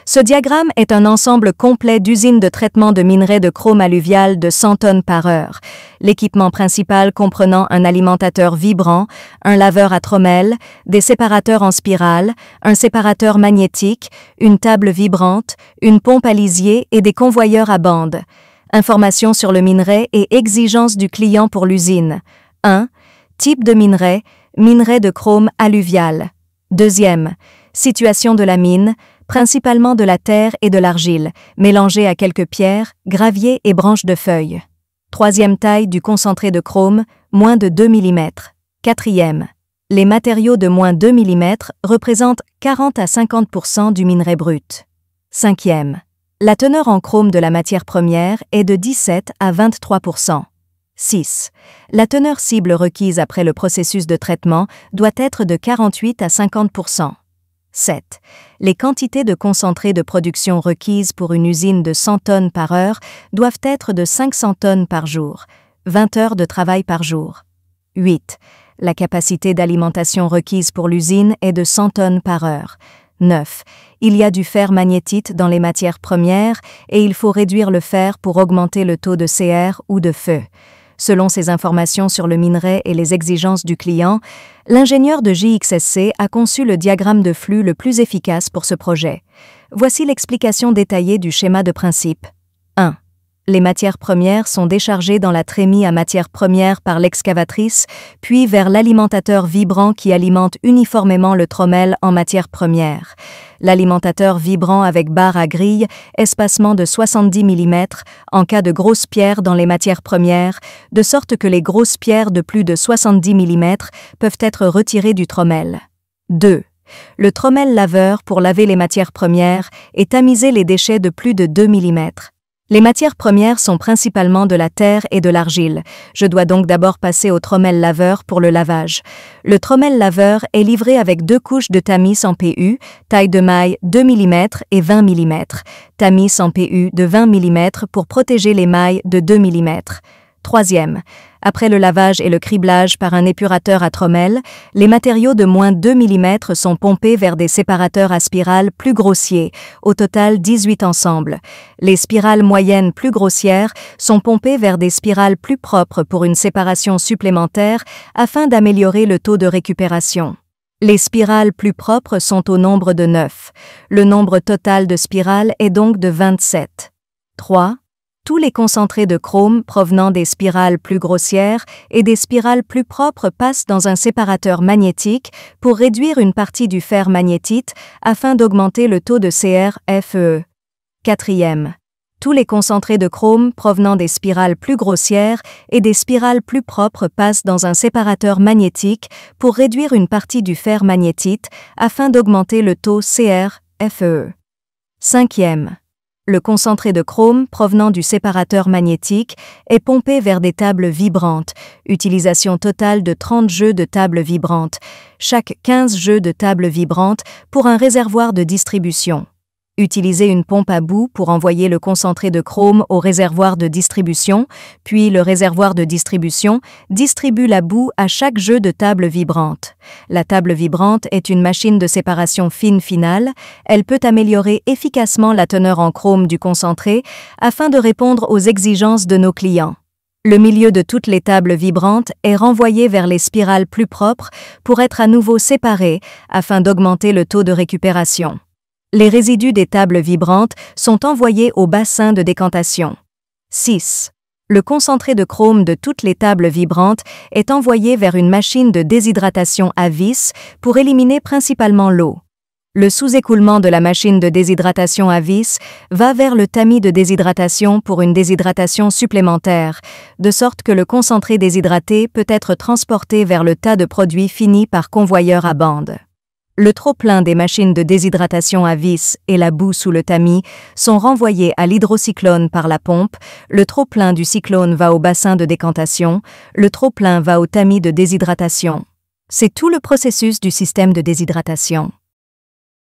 Ce diagramme est un ensemble complet d'usines de traitement de minerais de chrome alluvial de 100 tonnes par heure. L'équipement principal comprenant un alimentateur vibrant, un laveur à trommelles, des séparateurs en spirale, un séparateur magnétique, une table vibrante, une pompe à lisier et des convoyeurs à bande. Informations sur le minerai et exigences du client pour l'usine. 1. Type de minerai, minerai de chrome alluvial. 2. Situation de la mine, principalement de la terre et de l'argile, mélangée à quelques pierres, graviers et branches de feuilles. 3. Taille du concentré de chrome, moins de 2 mm. 4. Les matériaux de moins 2 mm représentent 40 à 50% du minerai brut. 5. La teneur en chrome de la matière première est de 17 à 23%. 6. La teneur cible requise après le processus de traitement doit être de 48 à 50%. 7. Les quantités de concentré de production requises pour une usine de 100 tonnes par heure doivent être de 500 tonnes par jour, 20 heures de travail par jour. 8. La capacité d'alimentation requise pour l'usine est de 100 tonnes par heure. 9. Il y a du fer magnétite dans les matières premières et il faut réduire le fer pour augmenter le taux de CR ou de feu. Selon ces informations sur le minerai et les exigences du client, l'ingénieur de JXSC a conçu le diagramme de flux le plus efficace pour ce projet. Voici l'explication détaillée du schéma de principe. 1. Les matières premières sont déchargées dans la trémie à matières premières par l'excavatrice, puis vers l'alimentateur vibrant qui alimente uniformément le trommel en matières premières. L'alimentateur vibrant avec barre à grille, espacement de 70 mm en cas de grosses pierres dans les matières premières, de sorte que les grosses pierres de plus de 70 mm peuvent être retirées du trommel. 2. Le trommel laveur pour laver les matières premières et tamiser les déchets de plus de 2 mm. Les matières premières sont principalement de la terre et de l'argile. Je dois donc d'abord passer au trommel laveur pour le lavage. Le trommel laveur est livré avec 2 couches de tamis en PU, taille de maille 2 mm et 20 mm, tamis en PU de 20 mm pour protéger les mailles de 2 mm. 3. Après le lavage et le criblage par un épurateur à trommel, les matériaux de moins 2 mm sont pompés vers des séparateurs à spirale plus grossiers, au total 18 ensemble. Les spirales moyennes plus grossières sont pompées vers des spirales plus propres pour une séparation supplémentaire afin d'améliorer le taux de récupération. Les spirales plus propres sont au nombre de 9. Le nombre total de spirales est donc de 27. 3. Tous les concentrés de chrome provenant des spirales plus grossières et des spirales plus propres passent dans un séparateur magnétique pour réduire une partie du fer magnétite afin d'augmenter le taux de CR/FE. 4. Tous les concentrés de chrome provenant des spirales plus grossières et des spirales plus propres passent dans un séparateur magnétique pour réduire une partie du fer magnétite afin d'augmenter le taux CR/FE. 5. Le concentré de chrome provenant du séparateur magnétique est pompé vers des tables vibrantes. Utilisation totale de 30 jeux de tables vibrantes, chaque 15 jeux de tables vibrantes pour un réservoir de distribution. Utilisez une pompe à bout pour envoyer le concentré de chrome au réservoir de distribution, puis le réservoir de distribution distribue la boue à chaque jeu de table vibrante. La table vibrante est une machine de séparation fine finale. Elle peut améliorer efficacement la teneur en chrome du concentré afin de répondre aux exigences de nos clients. Le milieu de toutes les tables vibrantes est renvoyé vers les spirales plus propres pour être à nouveau séparé afin d'augmenter le taux de récupération. Les résidus des tables vibrantes sont envoyés au bassin de décantation. 6. Le concentré de chrome de toutes les tables vibrantes est envoyé vers une machine de déshydratation à vis pour éliminer principalement l'eau. Le sous-écoulement de la machine de déshydratation à vis va vers le tamis de déshydratation pour une déshydratation supplémentaire, de sorte que le concentré déshydraté peut être transporté vers le tas de produits finis par convoyeur à bande. Le trop-plein des machines de déshydratation à vis et la boue sous le tamis sont renvoyés à l'hydrocyclone par la pompe, le trop-plein du cyclone va au bassin de décantation, le trop-plein va au tamis de déshydratation. C'est tout le processus du système de déshydratation.